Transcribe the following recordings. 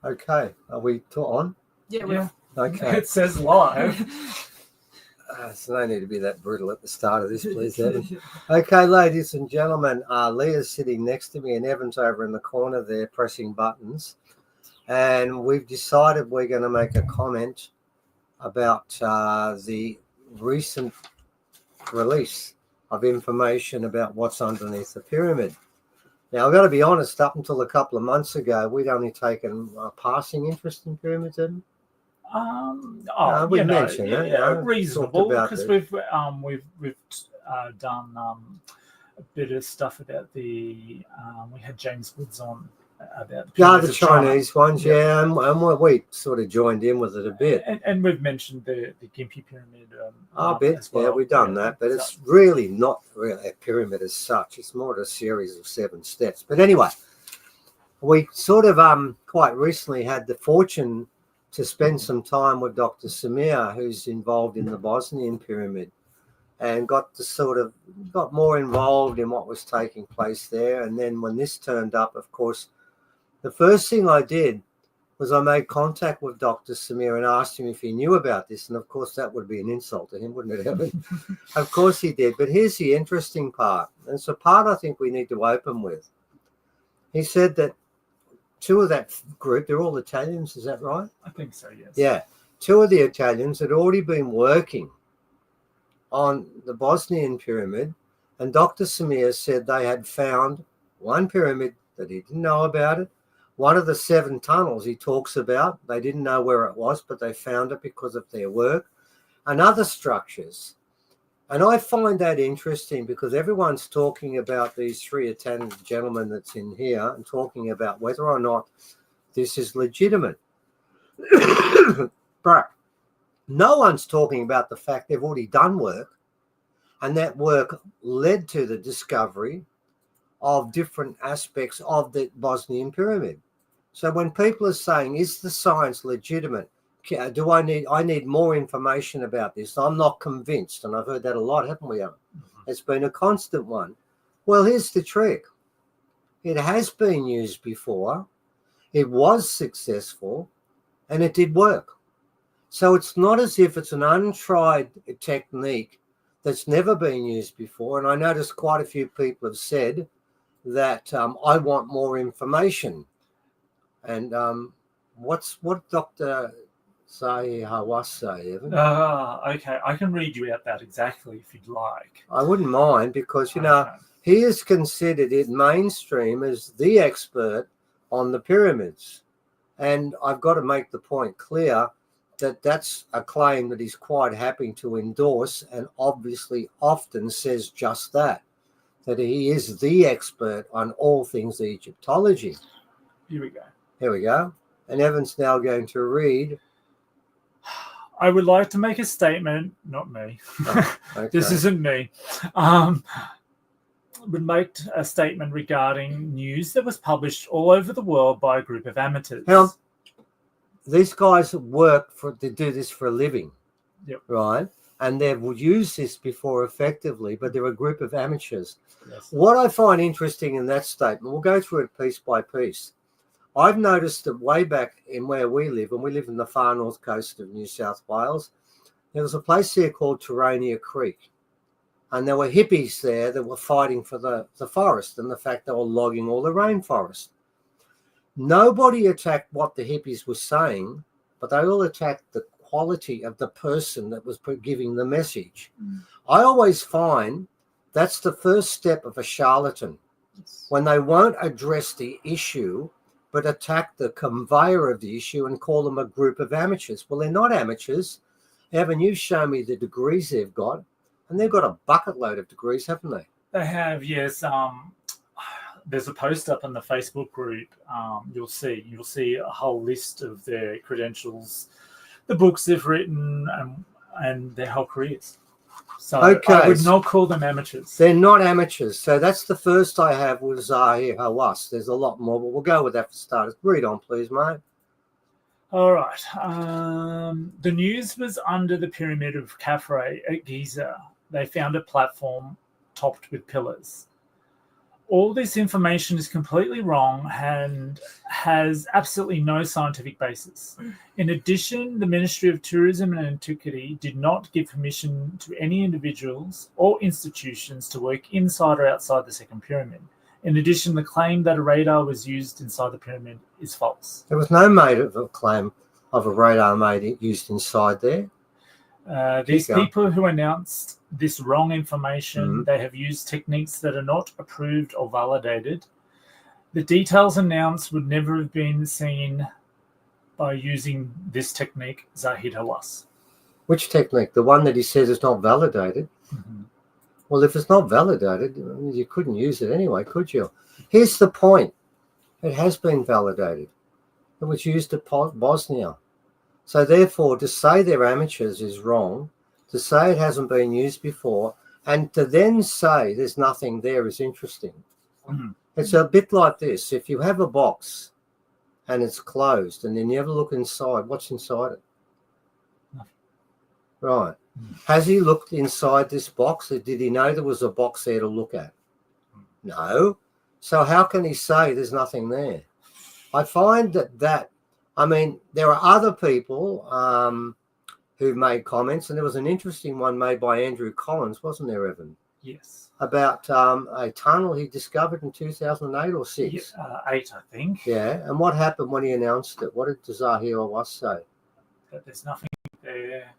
Okay, are we on? Yeah. Okay. It says live. So no need to be that brutal at the start of this, please, Evan. Okay, ladies and gentlemen, Leah's sitting next to me and Evan's over in the corner there pressing buttons. And we've decided we're going to make a comment about the recent release of information about what's underneath the pyramid. Now, I've got to be honest, up until a couple of months ago, we'd only taken a passing interest in pyramids, Evan. We mentioned it. Yeah, reasonable, because we've done a bit of stuff about we had James Woods on about the Chinese ones, and we sort of joined in with it a bit. And we've mentioned the Gympie Pyramid a bit, as well. We've done that, but it's really not really a pyramid as such. It's more a series of 7 steps. But anyway, we sort of quite recently had the fortune to spend some time with Dr. Samir, who's involved in the Bosnian pyramid, and got more involved in what was taking place there. And then when this turned up, of course, the first thing I did was I made contact with Dr. Samir and asked him if he knew about this. And of course, that would be an insult to him, wouldn't it, Evan? Of course he did. But here's the interesting part. And it's a part I think we need to open with. He said that 2 of that group, they're all Italians, is that right? I think so, yes. Yeah. 2 of the Italians had already been working on the Bosnian pyramid, and Dr. Samir said they had found one pyramid that he didn't know about it. One of the 7 tunnels he talks about, they didn't know where it was, but they found it because of their work, and other structures. And I find that interesting because everyone's talking about these 3 Italian gentlemen that's in here and talking about whether or not this is legitimate. But no one's talking about the fact they've already done work, and that work led to the discovery of different aspects of the Bosnian pyramid. So when people are saying, is the science legitimate? I need more information about this. I'm not convinced. And I've heard that a lot, haven't we? It's been a constant one. Well, here's the trick. It has been used before. It was successful and it did work. So it's not as if it's an untried technique that's never been used before. And I noticed quite a few people have said that I want more information. And what Dr. Hawass say, Evan? Okay, I can read you out that exactly if you'd like. I wouldn't mind because, he is considered in mainstream as the expert on the pyramids. And I've got to make the point clear that that's a claim that he's quite happy to endorse and obviously often says just that he is the expert on all things Egyptology. Here we go. And Evan's now going to read. I would like to make a statement, not me. Oh, okay. This isn't me. Would make a statement regarding news that was published all over the world by a group of amateurs. Now, these guys work to do this for a living, right? And they've used this before effectively, but they're a group of amateurs. Yes. What I find interesting in that statement, we'll go through it piece by piece. I've noticed that way back in where we live, and we live in the far north coast of New South Wales, there was a place there called Terania Creek. And there were hippies there that were fighting for the forest and the fact they were logging all the rainforest. Nobody attacked what the hippies were saying, but they all attacked the quality of the person that was giving the message. I always find that's the first step of a charlatan. When they won't address the issue, but attack the conveyor of the issue and call them a group of amateurs. Well, they're not amateurs. Evan, you've shown me the degrees they've got. And they've got a bucket load of degrees, haven't they? They have, yes. There's a post up in the Facebook group. You'll see a whole list of their credentials, the books they've written, and their whole careers. So I would not call them amateurs. They're not amateurs. So that's the first I have with Zahir Hawass. There's a lot more, but we'll go with that for starters. Read on, please, mate. All right. The news was under the pyramid of Khafre at Giza. They found a platform topped with pillars. all this information is completely wrong and has absolutely no scientific basis. In addition, the Ministry of Tourism and Antiquity did not give permission to any individuals or institutions to work inside or outside the second pyramid. In addition, the claim that a radar was used inside the pyramid is false. There was no claim of a radar used inside there. These people who announced this wrong information, they have used techniques that are not approved or validated. The details announced would never have been seen by using this technique, Zahid Hawass. Which technique? The one that he says is not validated? Mm-hmm. Well, if it's not validated, you couldn't use it anyway, could you? Here's the point. It has been validated. It was used at Bosnia. So therefore, to say they're amateurs is wrong. To say it hasn't been used before, and to then say there's nothing there is interesting. Mm-hmm. It's a bit like this. If you have a box and it's closed and then you ever look inside, what's inside it? Nothing. Right. Mm-hmm. Has he looked inside this box? Or did he know there was a box there to look at? No. So how can he say there's nothing there? I find that I mean, there are other people who've made comments, and there was an interesting one made by Andrew Collins, wasn't there, Evan? Yes. About a tunnel he discovered in 2008 or 6? 8, I think. Yeah, and what happened when he announced it? What did Zahir Hawass say? That there's nothing there.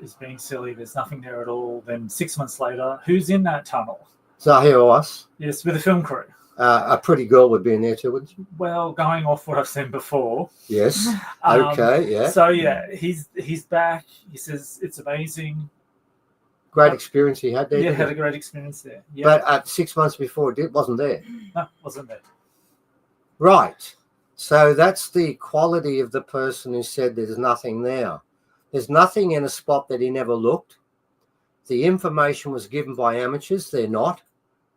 Is being silly. There's nothing there at all. Then 6 months later, who's in that tunnel? Zahir Hawass. Yes, with a film crew. A pretty girl would be in there too, wouldn't she? Well, going off what I've seen before. Yes. Okay. Yeah. So yeah, he's back. He says it's amazing. Great experience he had there. Yeah, had a great experience there. Yeah. But 6 months before, it wasn't there. No, wasn't there. Right. So that's the quality of the person who said there's nothing there. There's nothing in a spot that he never looked. The information was given by amateurs. They're not.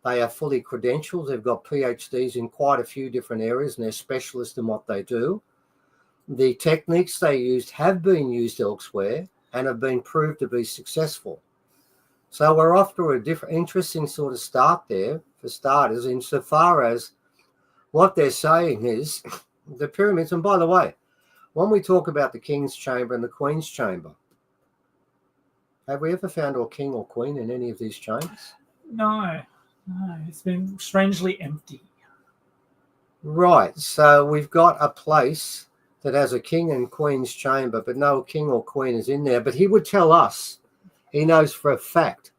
They are fully credentialed. They've got PhDs in quite a few different areas, and they're specialists in what they do. The techniques they used have been used elsewhere and have been proved to be successful. So we're off to a interesting sort of start there, for starters, insofar as what they're saying is the pyramids. And by the way, when we talk about the King's Chamber and the Queen's Chamber, have we ever found a king or queen in any of these chambers? No, it's been strangely empty. Right, so we've got a place that has a king and queen's chamber, but no king or queen is in there. But he would tell us, he knows for a fact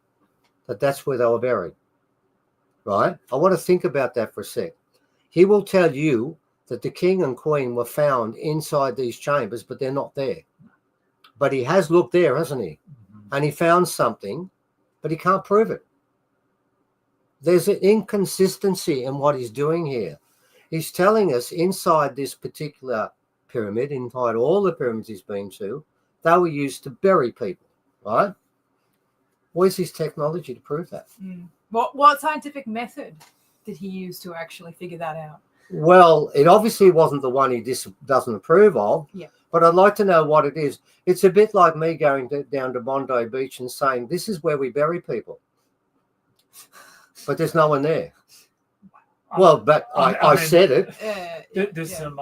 that that's where they were buried. Right? I want to think about that for a sec. He will tell you that the king and queen were found inside these chambers, but they're not there. But he has looked there, hasn't he? Mm-hmm. And he found something, but he can't prove it. There's an inconsistency in what he's doing here. He's telling us inside this particular pyramid, inside all the pyramids he's been to, they were used to bury people, right? Where's his technology to prove that? What scientific method did he use to actually figure that out? Well, it obviously wasn't the one he doesn't approve of, but I'd like to know what it is. It's a bit like me going down to Bondi Beach and saying, this is where we bury people. But there's no one there. Well, but I said it. There's some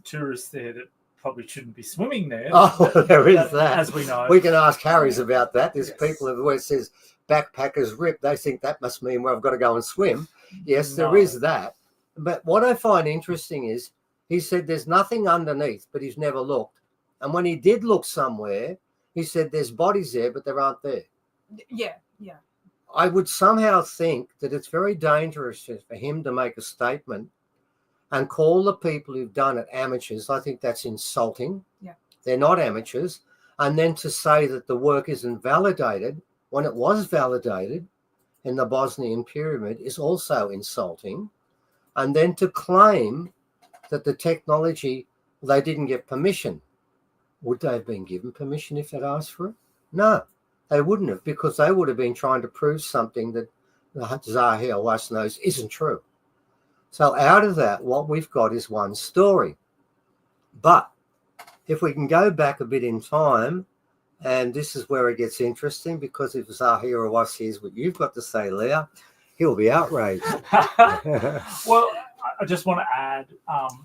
tourists there that probably shouldn't be swimming there. Oh, there is that. As we know. We can ask Harry's about that. There's people where it says backpackers rip. They think that must mean I've got to go and swim. Yes, there is that. But what I find interesting is he said there's nothing underneath, but he's never looked. And when he did look somewhere, he said there's bodies there, but they aren't there. Yeah. I would somehow think that it's very dangerous for him to make a statement and call the people who've done it amateurs. I think that's insulting. Yeah. They're not amateurs. And then to say that the work isn't validated when it was validated in the Bosnian pyramid is also insulting. And then to claim that the technology, they didn't get permission. Would they have been given permission if they'd asked for it? No. They wouldn't have, because they would have been trying to prove something that Zahir Hawass knows isn't true. So out of that, what we've got is one story. But if we can go back a bit in time, and this is where it gets interesting, because if Zahir Hawass hears what you've got to say, Leah, He'll be outraged. Well, I just want to add.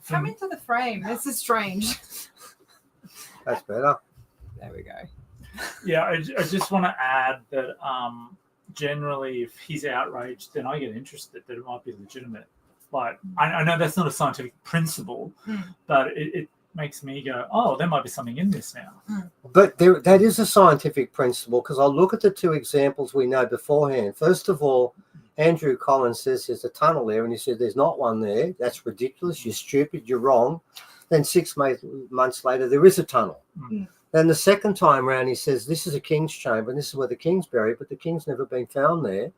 Come into the frame. This is strange. That's better. There we go. Yeah, I just want to add that generally, if he's outraged, then I get interested that it might be legitimate. Like, I know that's not a scientific principle, but it makes me go, oh, there might be something in this now. But that is a scientific principle, because I'll look at the two examples we know beforehand. First of all, Andrew Collins says there's a tunnel there, and he said there's not one there. That's ridiculous. You're stupid. You're wrong. Then 6 months later, there is a tunnel. Then the second time round, he says this is a king's chamber, and this is where the king's buried, but the king's never been found there.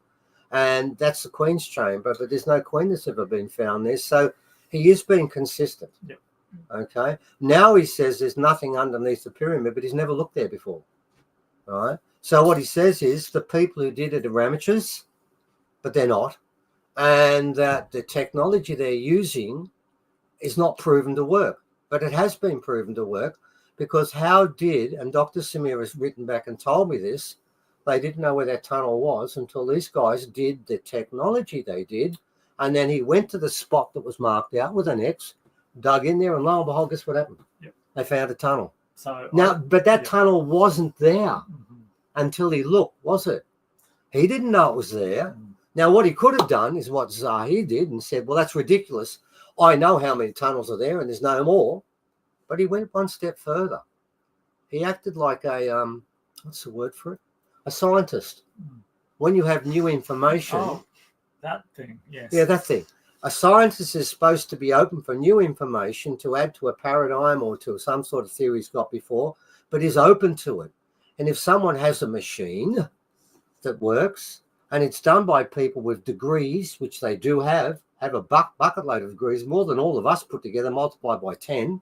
And that's the queen's chamber, but there's no queen that's ever been found there. So he is being consistent. Yep. Okay. Now he says there's nothing underneath the pyramid, but he's never looked there before. Right. So what he says is the people who did it are amateurs, but they're not. And that the technology they're using is not proven to work. But it has been proven to work, because how did, and Dr. Samir has written back and told me this, they didn't know where that tunnel was until these guys did the technology they did. And then he went to the spot that was marked out with an X, dug in there, and lo and behold, guess what happened? Yep. They found a tunnel. So now, but that tunnel wasn't there until he looked, was it? He didn't know it was there. Now, what he could have done is what Zahir did and said, well, that's ridiculous. I know how many tunnels are there and there's no more. But he went one step further. He acted like a, what's the word for it? A scientist. When you have new information. Oh, that thing, yes. Yeah, that thing. A scientist is supposed to be open for new information to add to a paradigm or to some sort of theory he's got before, but is open to it. And if someone has a machine that works, and it's done by people with degrees, which they do have a bucket load of degrees, more than all of us put together, multiplied by 10.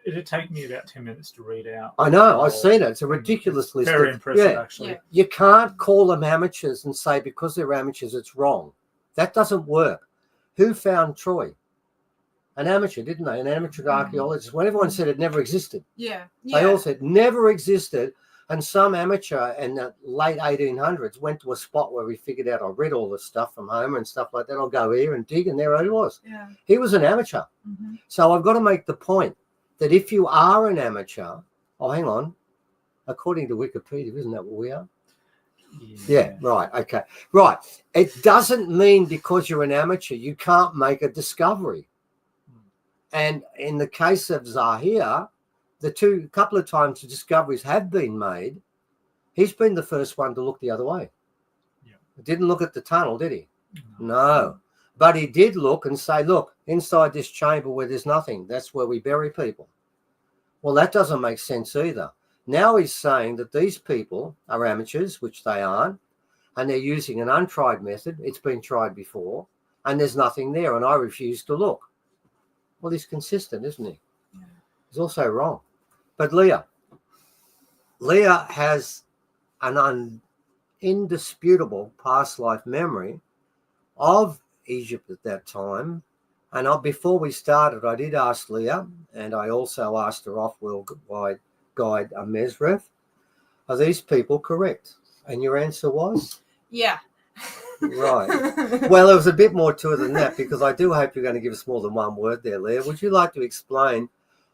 It'd take me about 10 minutes to read out. I know, I've seen it. It's a ridiculous list. Very impressive, actually. Yeah. You can't call them amateurs and say because they're amateurs, it's wrong. That doesn't work. Who found Troy? An amateur, didn't they? An amateur archaeologist. When everyone said it never existed. Yeah. They all said never existed. And some amateur in the late 1800s went to a spot where we figured out, I read all this stuff from Homer and stuff like that. I'll go here and dig, and there he was. Yeah. He was an amateur. So I've got to make the point that if you are an amateur, oh, hang on, according to Wikipedia, isn't that what we are? Yeah, right, okay. Right. It doesn't mean because you're an amateur, you can't make a discovery. And in the case of Zahir, the couple of times the discoveries have been made, he's been the first one to look the other way. Yeah. Didn't look at the tunnel, did he? No. But he did look and say, look, inside this chamber where there's nothing, that's where we bury people. Well, that doesn't make sense either. Now he's saying that these people are amateurs, which they aren't, and they're using an untried method. It's been tried before, and there's nothing there, and I refuse to look. Well, he's consistent, isn't he? Yeah. He's also wrong. But Leah has an indisputable past life memory of Egypt at that time. And before we started, I did ask Leah, and I also asked her off-world guide Mesref, are these people correct? And your answer was? Yeah. Right. Well, there was a bit more to it than that, because I do hope you're going to give us more than one word there, Leah. Would you like to explain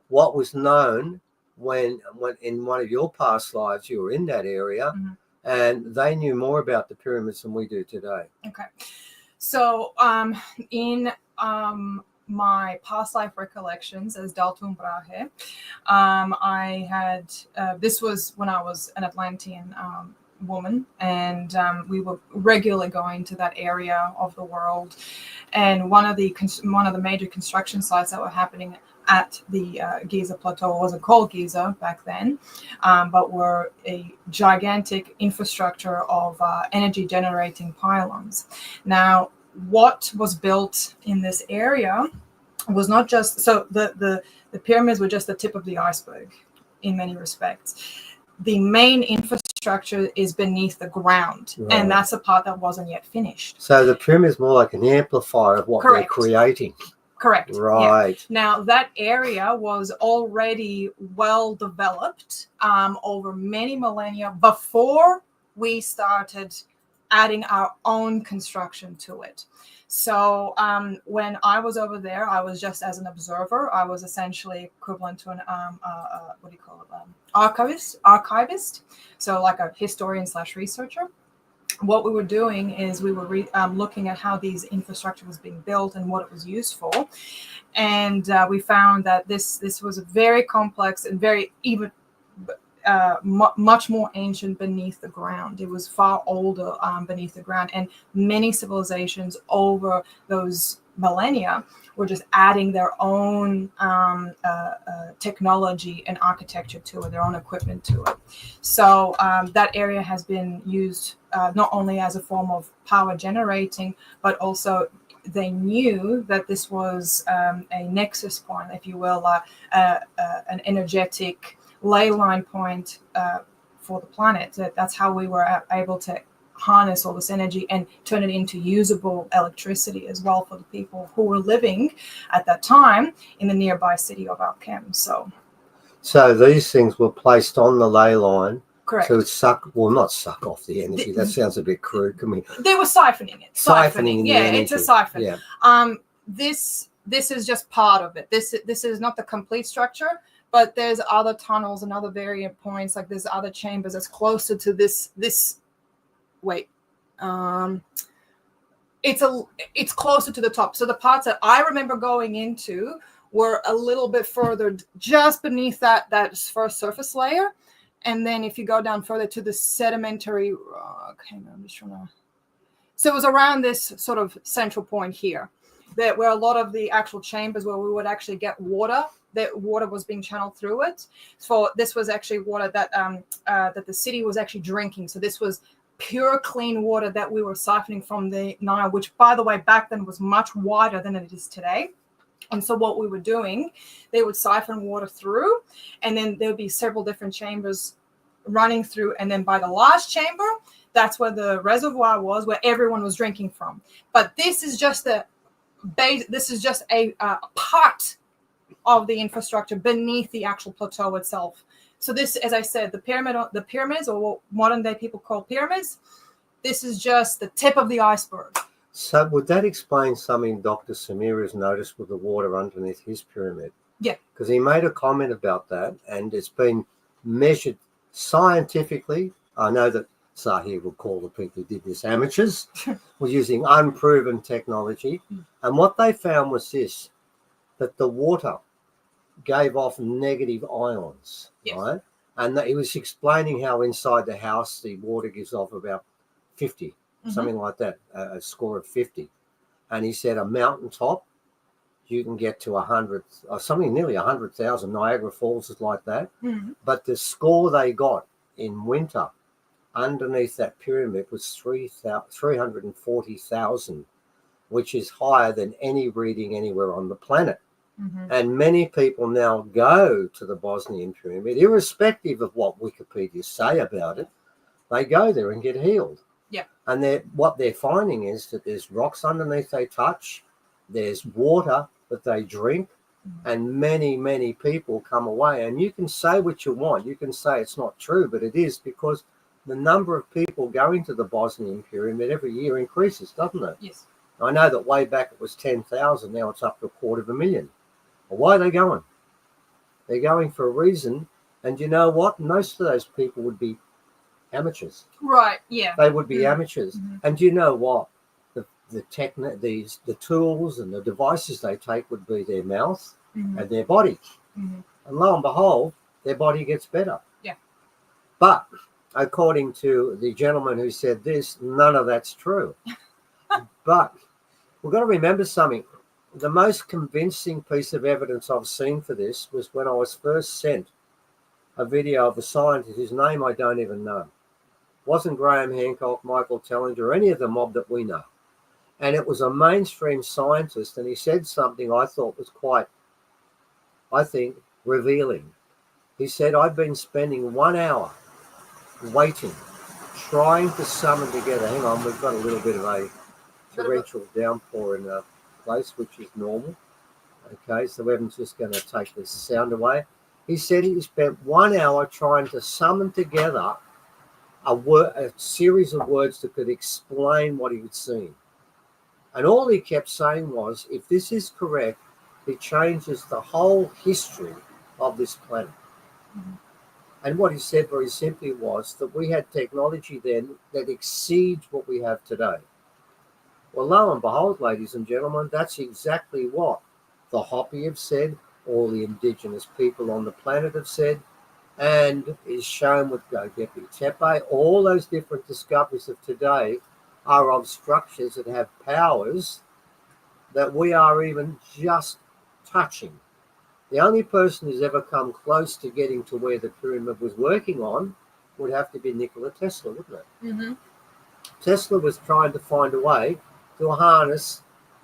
what was known when in one of your past lives you were in that area, and they knew more about the pyramids than we do today? Okay. So in my past life recollections as Dalton Brahe, I had, this was when I was an Atlantean woman, and we were regularly going to that area of the world. And one of the major construction sites that were happening at the Giza Plateau wasn't called Giza back then, but were a gigantic infrastructure of energy generating pylons. Now, what was built in this area was not just, so the pyramids were just the tip of the iceberg in many respects. The main infrastructure is beneath the ground, right, and that's the part that wasn't yet finished. So the pyramid is more like an amplifier of what they're creating. Correct. Right. Yeah. Now, that area was already well developed over many millennia before we started adding our own construction to it. So when I was over there, I was just as an observer. I was essentially equivalent to an what do you call it, archivist. So like a historian / researcher. What we were doing is we were looking at how these infrastructure was being built and what it was used for, and we found that this was very complex and very even much more ancient beneath the ground. It was far older beneath the ground, and many civilizations over those millennia were just adding their own technology and architecture to it, their own equipment to it. So that area has been used not only as a form of power generating, but also they knew that this was a nexus point, if you will, an energetic ley line point for the planet. That's how we were able to harness all this energy and turn it into usable electricity as well for the people who were living at that time in the nearby city of Alchem. So these things were placed on the ley line. Correct. To not suck off the energy. That sounds a bit crude. Can we? They were siphoning it. Siphoning the energy. It's a siphon. Yeah. This is just part of it. This is not the complete structure, but there's other tunnels and other variant points. Like there's other chambers that's closer to this. It's closer to the top. So the parts that I remember going into were a little bit further, just beneath that first surface layer. And then if you go down further to the sedimentary rock, hang on, I'm just trying to. So it was around this sort of central point here, where a lot of the actual chambers where we would actually get water. That water was being channeled through it. So this was actually water that that the city was actually drinking. So this was pure, clean water that we were siphoning from the Nile, which, by the way, back then was much wider than it is today. And so what we were doing, they would siphon water through, and then there would be several different chambers running through. And then by the last chamber, that's where the reservoir was, where everyone was drinking from. But this is just a base. This is just a part of the infrastructure beneath the actual plateau itself. So this, as I said, the pyramids, or what modern day people call pyramids, this is just the tip of the iceberg. So would that explain something Dr. Samir has noticed with the water underneath his pyramid? Yeah. Because he made a comment about that, and it's been measured scientifically. I know that Sahir will call the people who did this amateurs. We're using unproven technology. And what they found was this, that the water gave off negative ions, yes. Right? And that he was explaining how inside the house the water gives off about 50. Something like that, a score of 50. And he said a mountaintop, you can get to 100, or something nearly 100,000. Niagara Falls is like that. Mm-hmm. But the score they got in winter underneath that pyramid was 340,000, which is higher than any reading anywhere on the planet. Mm-hmm. And many people now go to the Bosnian pyramid, irrespective of what Wikipedia say about it. They go there and get healed. Yeah. And what they're finding is that there's rocks underneath they touch, there's water that they drink, and many, many people come away. And you can say what you want. You can say it's not true, but it is, because the number of people going to the Bosnian pyramid every year increases, doesn't it? Yes. I know that way back it was 10,000. Now it's up to 250,000. Well, why are they going? They're going for a reason. And you know what? Most of those people would be amateurs. Right, yeah. They would be amateurs. Mm-hmm. And you know what? The tools and the devices they take would be their mouth and their body. Mm-hmm. And lo and behold, their body gets better. Yeah. But according to the gentleman who said this, none of that's true. But we've got to remember something. The most convincing piece of evidence I've seen for this was when I was first sent a video of a scientist whose name I don't even know. It wasn't Graham Hancock, Michael Tellinger, or any of the mob that we know. And it was a mainstream scientist, and he said something I thought was quite, I think, revealing. He said, I've been spending 1 hour waiting, trying to summon together. Hang on, we've got a little bit of a torrential downpour in a place, which is normal. Okay, so Evan's just going to take this sound away. He said he spent 1 hour trying to summon together a series of words that could explain what he had seen. And all he kept saying was, if this is correct, it changes the whole history of this planet. Mm-hmm. And what he said very simply was that we had technology then that exceeds what we have today. Well, lo and behold, ladies and gentlemen, that's exactly what the Hopi have said, all the indigenous people on the planet have said, and is shown with Göbekli Tepe. All those different discoveries of today are of structures that have powers that we are even just touching. The only person who's ever come close to getting to where the pyramid was working on would have to be Nikola Tesla, wouldn't it? Mm-hmm. Tesla was trying to find a way to harness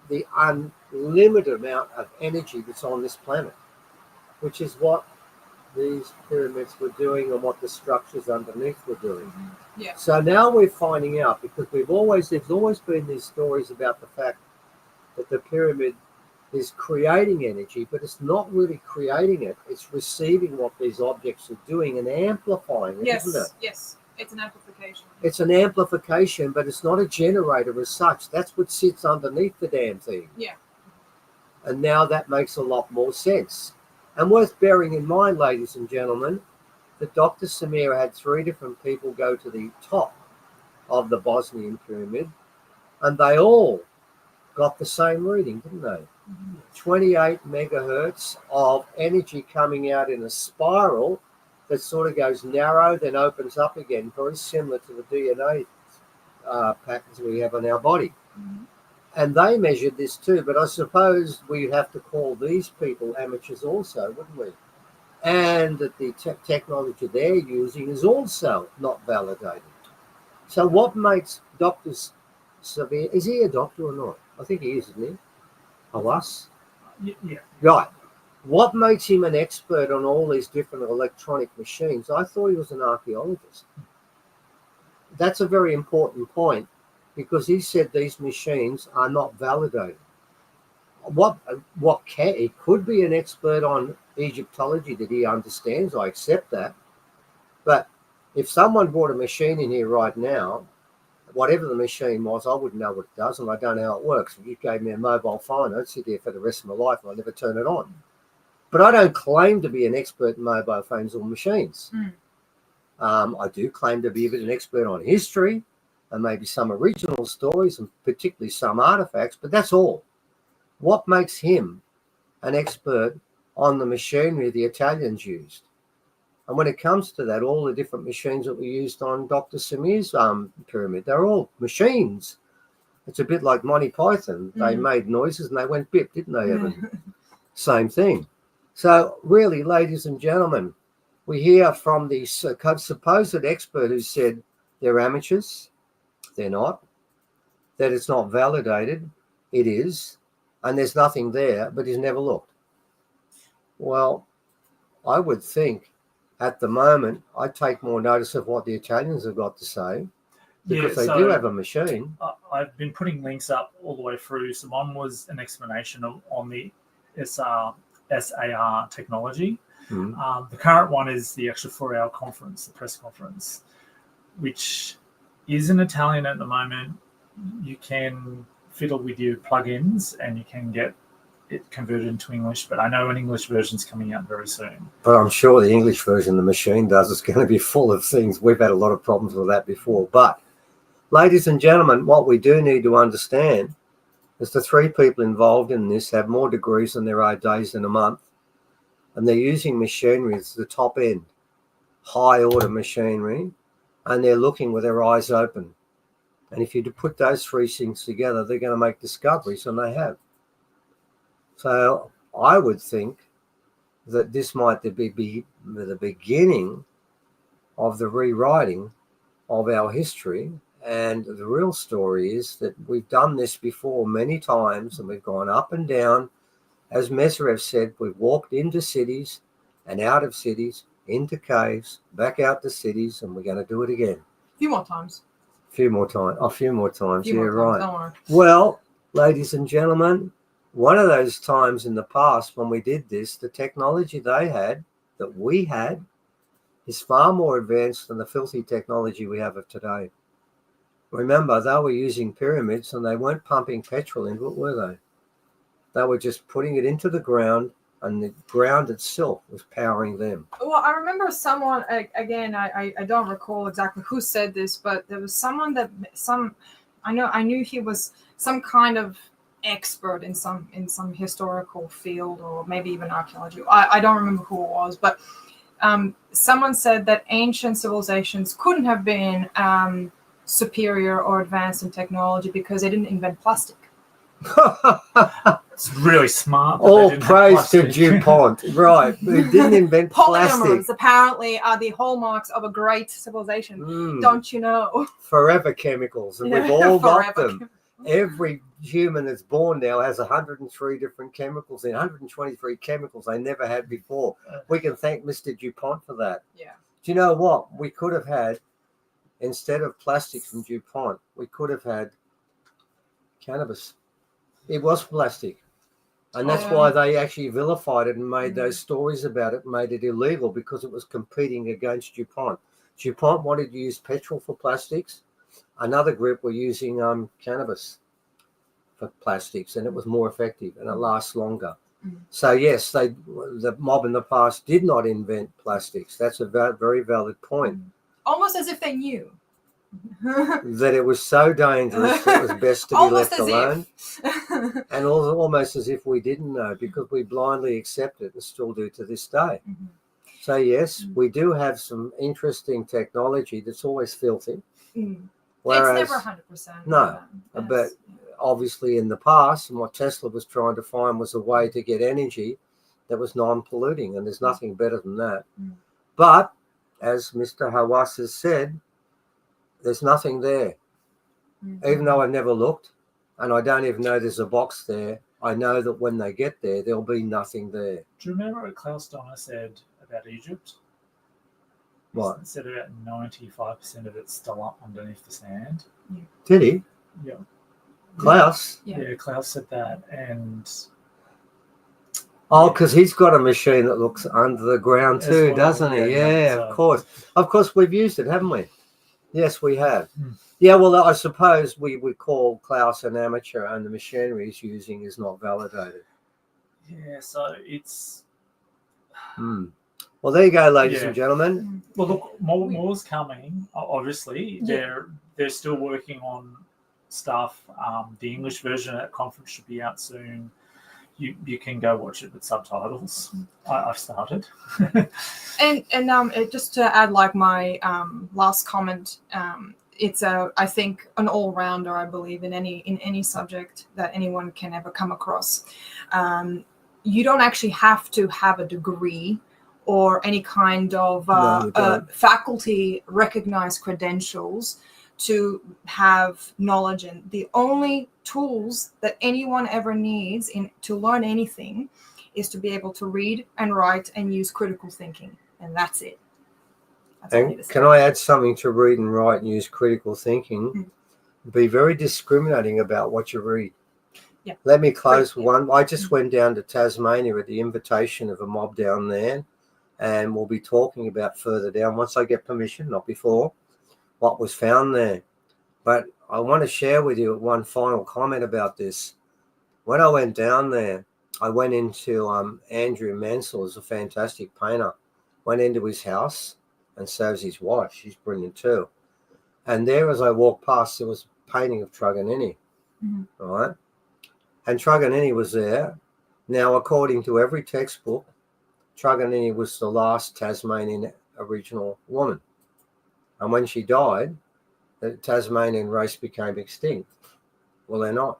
the unlimited amount of energy that's on this planet, which is what these pyramids were doing and what the structures underneath were doing. Mm-hmm. Yeah. So now we're finding out, because there's always been these stories about the fact that the pyramid is creating energy, but it's not really creating it. It's receiving what these objects are doing and amplifying it, Yes. isn't it? Yes. It's an amplification. It's an amplification, but it's not a generator as such. That's what sits underneath the damn thing. Yeah. And now that makes a lot more sense. And worth bearing in mind, ladies and gentlemen, that Dr. Samir had 3 different people go to the top of the Bosnian pyramid, and they all got the same reading, didn't they? Mm-hmm. 28 megahertz of energy coming out in a spiral that sort of goes narrow, then opens up again, very similar to the DNA patterns we have on our body. Mm-hmm. And they measured this too, but I suppose we have to call these people amateurs also, wouldn't we? And that the technology they're using is also not validated. So what makes Dr. Severe, is he a doctor or not? I think he is, isn't he? Of us? Yeah. Right. What makes him an expert on all these different electronic machines? I thought he was an archaeologist. That's a very important point, because he said these machines are not validated. He could be an expert on Egyptology that he understands. I accept that. But if someone brought a machine in here right now, whatever the machine was, I wouldn't know what it does, and I don't know how it works. If you gave me a mobile phone, I'd sit there for the rest of my life and I'd never turn it on. But I don't claim to be an expert in mobile phones or machines. I do claim to be a bit an expert on history and maybe some original stories and particularly some artifacts, but that's all. What makes him an expert on the machinery the Italians used? And when it comes to that, all the different machines that were used on Dr. Samir's pyramid, they're all machines. It's a bit like Monty Python. They made noises and they went bip, didn't they, Evan? Same thing. So really, ladies and gentlemen, we hear from the supposed expert who said they're amateurs. They're not. That it's not validated. It is. And there's nothing there, but he's never looked. Well, I would think at the moment I'd take more notice of what the Italians have got to say, because they do have a machine. I've been putting links up all the way through. So one was an explanation on the SAR technology. The current one is the actual 4-hour conference, the press conference, which is in Italian at the moment. You can fiddle with your plugins and you can get it converted into English, but I know an English version's coming out very soon. But I'm sure the English version the machine does is going to be full of things. We've had a lot of problems with that before. But ladies and gentlemen, what we do need to understand is the 3 people involved in this have more degrees than there are days in a month. And they're using machinery as the top end, high order machinery, and they're looking with their eyes open. And if you put those 3 things together, they're going to make discoveries, and they have. So I would think that this might be the beginning of the rewriting of our history. And the real story is that we've done this before many times, and we've gone up and down. As Meserev said, we've walked into cities and out of cities, into caves, back out to cities, and we're going to do it again. A few more times. A few more times. Yeah, right. Don't worry. Well, ladies and gentlemen, one of those times in the past when we did this, the technology they had, that we had, is far more advanced than the filthy technology we have of today. Remember, they were using pyramids and they weren't pumping petrol into it, were they? They were just putting it into the ground, and the ground itself was powering them. Well, I remember someone, again, I don't recall exactly who said this, but there was someone I knew he was some kind of expert in some historical field, or maybe even archaeology. I don't remember who it was, but someone said that ancient civilizations couldn't have been superior or advanced in technology because they didn't invent plastic. It's really smart. All praise to DuPont. Right. We didn't invent plastic. Polymers apparently are the hallmarks of a great civilization. Don't you know? Forever chemicals. And we've all got them. Every human that's born now has 103 different chemicals in 123 chemicals they never had before. We can thank Mr. DuPont for that. Yeah. Do you know what? We could have had, instead of plastic from DuPont, we could have had cannabis. It was plastic. And that's why they actually vilified it and made those stories about it, made it illegal, because it was competing against DuPont. DuPont wanted to use petrol for plastics. Another group were using cannabis for plastics, and it was more effective and it lasts longer. So yes, the mob in the past did not invent plastics. That's a very valid point. Almost as if they knew. That it was so dangerous, it was best to be left alone. And almost as if we didn't know, because we blindly accept it and still do to this day. So yes, we do have some interesting technology that's always filthy. Whereas, it's never 100%. No, but obviously in the past, and what Tesla was trying to find was a way to get energy that was non-polluting, and there's nothing better than that. But as Mr. Hawass has said, there's nothing there. Even though I've never looked, and I don't even know there's a box there, I know that when they get there, there'll be nothing there. Do you remember what Klaus Donner said about Egypt? What? He said about 95% of it's still up underneath the sand. Did he? Yeah. Klaus? Yeah, Klaus said that. And because he's got a machine that looks under the ground too, doesn't he? Yeah, of course. Of course, we've used it, haven't we? Yes, we have. Yeah, well, I suppose we would call Klaus an amateur, and the machinery he's using is not validated. Yeah, so it's... Well, there you go, ladies and gentlemen. Well, look, more's coming. Obviously, they're still working on stuff. The English version of that conference should be out soon. You can go watch it with subtitles. I've started. and just to add, like my last comment, it's I think an all-rounder, I believe, in any subject that anyone can ever come across. You don't actually have to have a degree or any kind of faculty recognized credentials to have knowledge. And the only tools that anyone ever needs to learn anything is to be able to read and write and use critical thinking, and that's it. And can I add something to read and write and use critical thinking? Be very discriminating about what you read. Yeah. Let me close one. I just went down to Tasmania at the invitation of a mob down there, and we'll be talking about further down once I get permission, not before, what was found there. But I want to share with you one final comment about this. When I went down there, I went into Andrew Mansell, who's a fantastic painter. Went into his house, and so is his wife. She's brilliant too. And there, as I walked past, there was a painting of Truganini, right? And Truganini was there. Now, according to every textbook, Truganini was the last Tasmanian Aboriginal woman. And when she died, the Tasmanian race became extinct. Well, they're not.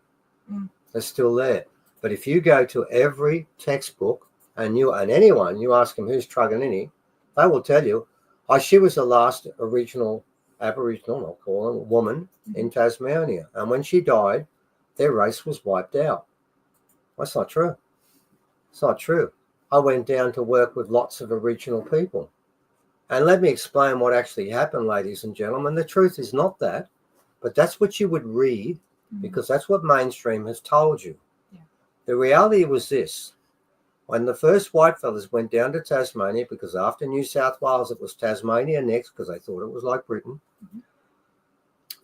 They're still there. But if you go to every textbook and anyone, you ask them who's Truganini, they will tell you, she was the last Aboriginal, I'll call them, woman in Tasmania. And when she died, their race was wiped out. That's not true. It's not true. I went down to work with lots of Aboriginal people. And let me explain what actually happened, ladies and gentlemen. The truth is not that, but that's what you would read, because that's what mainstream has told you. The reality was this. When the first white fellas went down to Tasmania, because after New South Wales it was Tasmania next, because they thought it was like Britain,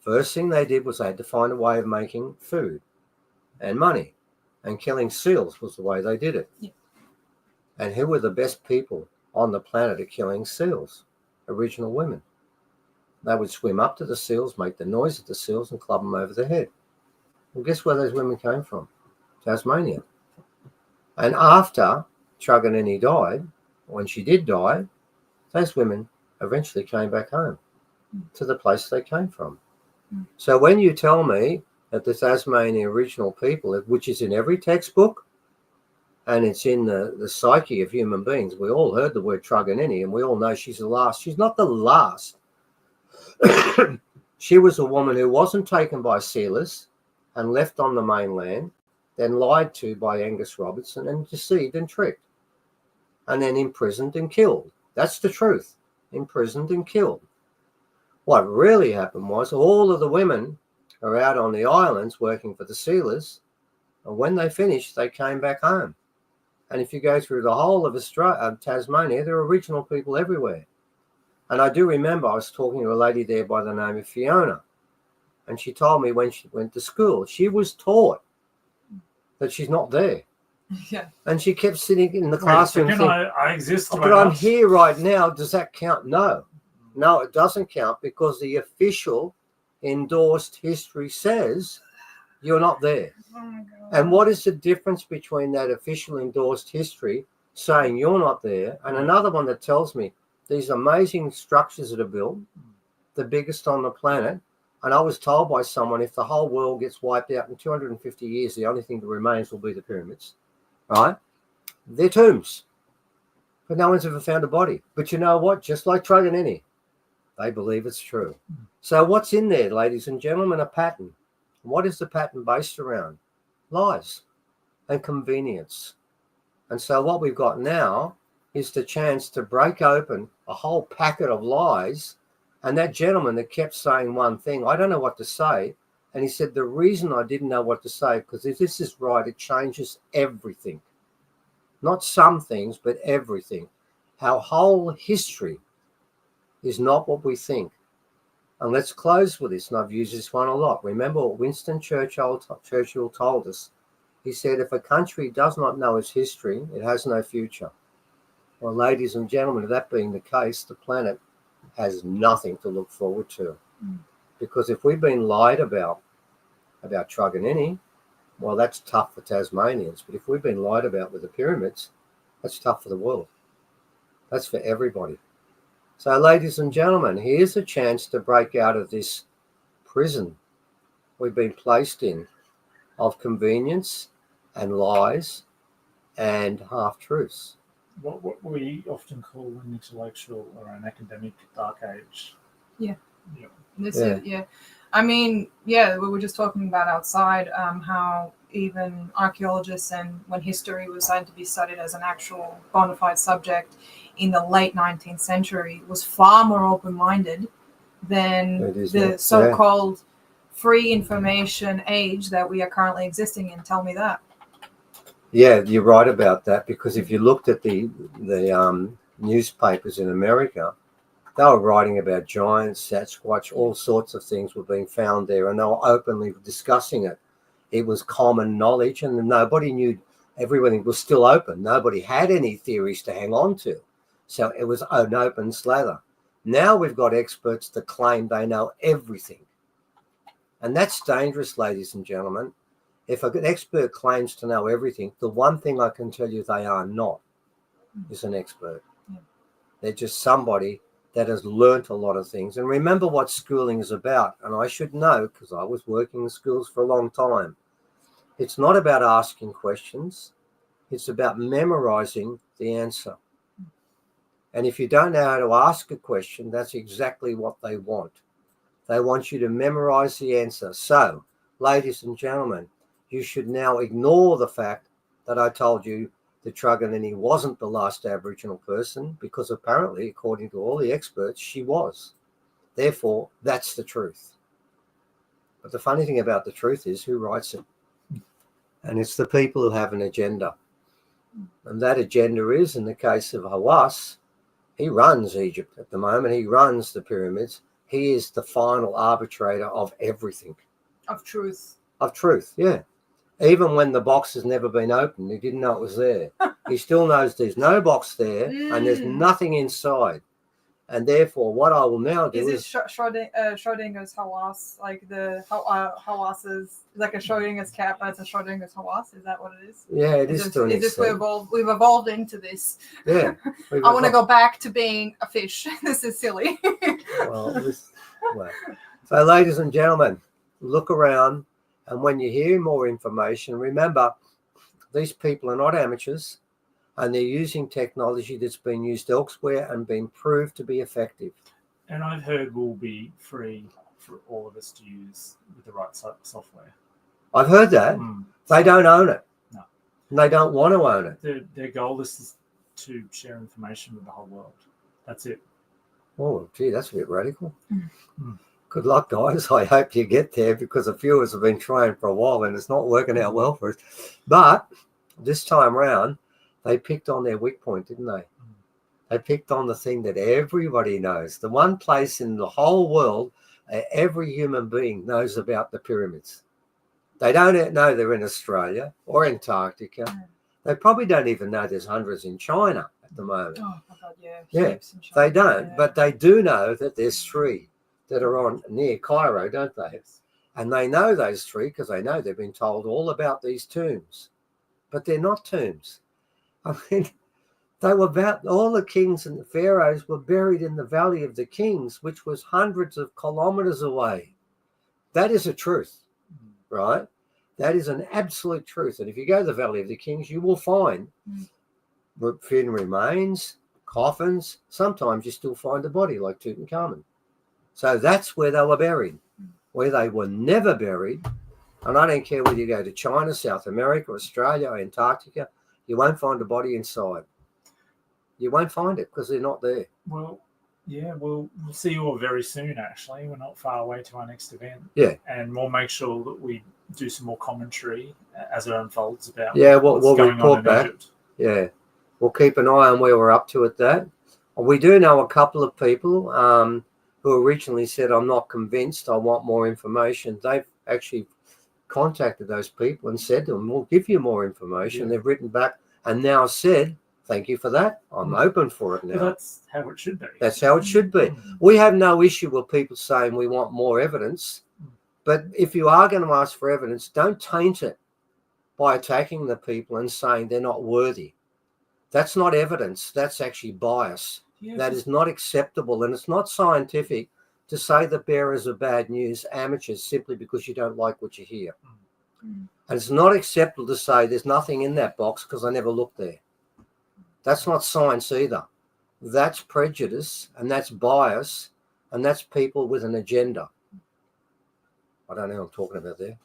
first thing they did was they had to find a way of making food and money, and killing seals was the way they did it. Yeah. And who were the best people on the planet at killing seals? Original women. They would swim up to the seals, make the noise of the seals, and club them over the head. Well, guess where those women came from? Tasmania. And after Truganini died, when she did die, those women eventually came back home to the place they came from. So when you tell me that the Tasmanian original people, which is in every textbook and it's in the psyche of human beings, we all heard the word Truganini and we all know she's the last. She's not the last. She was a woman who wasn't taken by sealers and left on the mainland, then lied to by Angus Robertson and deceived and tricked, and then imprisoned and killed. That's the truth. Imprisoned and killed. What really happened was all of the women are out on the islands working for the sealers, and when they finished, they came back home. And if you go through the whole of Tasmania, there are original people everywhere. And I do remember I was talking to a lady there by the name of Fiona, and she told me when she went to school, she was taught that she's not there. Yeah. And she kept sitting in the classroom Wait a second, thinking, I exist. oh, but I'm here right now. Does that count? No. No, it doesn't count, because the official endorsed history says you're not there. Oh my God. And what is the difference between that official endorsed history saying you're not there and another one that tells me these amazing structures that are built, the biggest on the planet, and I was told by someone if the whole world gets wiped out in 250 years, the only thing that remains will be the pyramids, right? They're tombs. But no one's ever found a body. But you know what? Just like Truganini, they believe it's true. So what's in there, ladies and gentlemen? A pattern. What is the pattern based around? Lies and convenience. And so what we've got now is the chance to break open a whole packet of lies. And that gentleman that kept saying one thing, I don't know what to say. And he said, the reason I didn't know what to say, because if this is right, it changes everything. Not some things, but everything. Our whole history is not what we think. And let's close with this, and I've used this one a lot. Remember what Winston Churchill told us. He said, if a country does not know its history, it has no future. Well, ladies and gentlemen, that being the case, the planet has nothing to look forward to. Because if we've been lied about Truganini, well, that's tough for Tasmanians. But if we've been lied about with the pyramids, that's tough for the world. That's for everybody. So, ladies and gentlemen, here's a chance to break out of this prison we've been placed in of convenience and lies and half-truths. What we often call an intellectual or an academic dark age. Yeah. Yeah. This is, yeah. I mean, yeah, we were just talking about outside how even archaeologists, and when history was starting to be studied as an actual bona fide subject in the late 19th century, was far more open-minded than the so-called free information age that we are currently existing in. Tell me that. Yeah, you're right about that, because if you looked at the newspapers in America, they were writing about giants, Sasquatch, all sorts of things were being found there, and they were openly discussing it. It was common knowledge, and nobody knew. Everything was still open. Nobody had any theories to hang on to. So it was an open slather. Now we've got experts that claim they know everything. And that's dangerous, ladies and gentlemen. If an expert claims to know everything, the one thing I can tell you they are not is an expert. Yeah. They're just somebody that has learnt a lot of things. And remember what schooling is about. And I should know, because I was working in schools for a long time. It's not about asking questions. It's about memorizing the answer. And if you don't know how to ask a question, that's exactly what they want. They want you to memorize the answer. So, ladies and gentlemen, you should now ignore the fact that I told you that Truganini wasn't the last Aboriginal person, because apparently, according to all the experts, she was. Therefore, that's the truth. But the funny thing about the truth is who writes it. And it's the people who have an agenda. And that agenda is, in the case of Hawass, he runs Egypt at the moment. He runs the pyramids. He is the final arbitrator of everything. Of truth. Of truth, yeah. Even when the box has never been opened, he didn't know it was there. He still knows there's no box there and there's nothing inside. And therefore, what I will now do is Schrodinger's Hawass, like the Hawasses, like a Schrodinger's cat, but it's a Schrodinger's Hawass? Is that what it is? Yeah, it is. Is this we've evolved into this? Yeah. I want to go back to being a fish. This is silly. Well. So, ladies and gentlemen, look around, and when you hear more information, remember, these people are not amateurs. And they're using technology that's been used elsewhere and been proved to be effective. And I've heard will be free for all of us to use with the right software. I've heard that. They don't own it. No. And they don't want to own it. Their goal is to share information with the whole world. That's it. Oh, gee, that's a bit radical. Good luck, guys. I hope you get there, because a few of us have been trying for a while and it's not working out well for us. But this time round, they picked on their weak point, didn't they? They picked on the thing that everybody knows. The one place in the whole world every human being knows about the pyramids. They don't know they're in Australia or Antarctica. They probably don't even know there's hundreds in China at the moment. Oh, my God, yeah. Yeah, they don't. But they do know that there's 3 that are on near Cairo, don't they? And they know those 3 because they know they've been told all about these tombs. But they're not tombs. I mean, they were about, all the kings and the pharaohs were buried in the Valley of the Kings, which was hundreds of kilometers away. That is a truth, right? That is an absolute truth. And if you go to the Valley of the Kings, you will find funeral remains, coffins. Sometimes you still find a body like Tutankhamun. So that's where they were buried. Where they were never buried, and I don't care whether you go to China, South America, Australia, or Antarctica, you won't find a body inside. You won't find it because they're not there. Well, yeah, we'll see you all very soon, actually. We're not far away to our next event. Yeah. And we'll make sure that we do some more commentary as it unfolds about we'll going report on in back. Egypt. Yeah. We'll keep an eye on where we're up to at that. We do know a couple of people who originally said, I'm not convinced, I want more information. They've actually contacted those people and said to them, we'll give you more information. They've written back and now said, thank you for that. I'm open for it now. Well, that's how it should be. That's how it should be. We have no issue with people saying we want more evidence. But if you are going to ask for evidence, don't taint it by attacking the people and saying they're not worthy. That's not evidence. That's actually bias. Yes. That is not acceptable. And it's not scientific to say the bearers of bad news, amateurs, simply because you don't like what you hear. And it's not acceptable to say there's nothing in that box because I never looked there. That's not science either. That's prejudice, and that's bias, and that's people with an agenda. I don't know what I'm talking about there.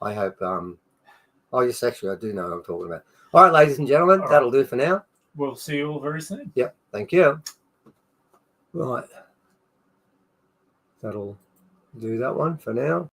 I hope, oh yes, actually I do know what I'm talking about. All right, ladies and gentlemen, that'll do for now. We'll see you all very soon. Yep, thank you. Right. That'll do that one for now.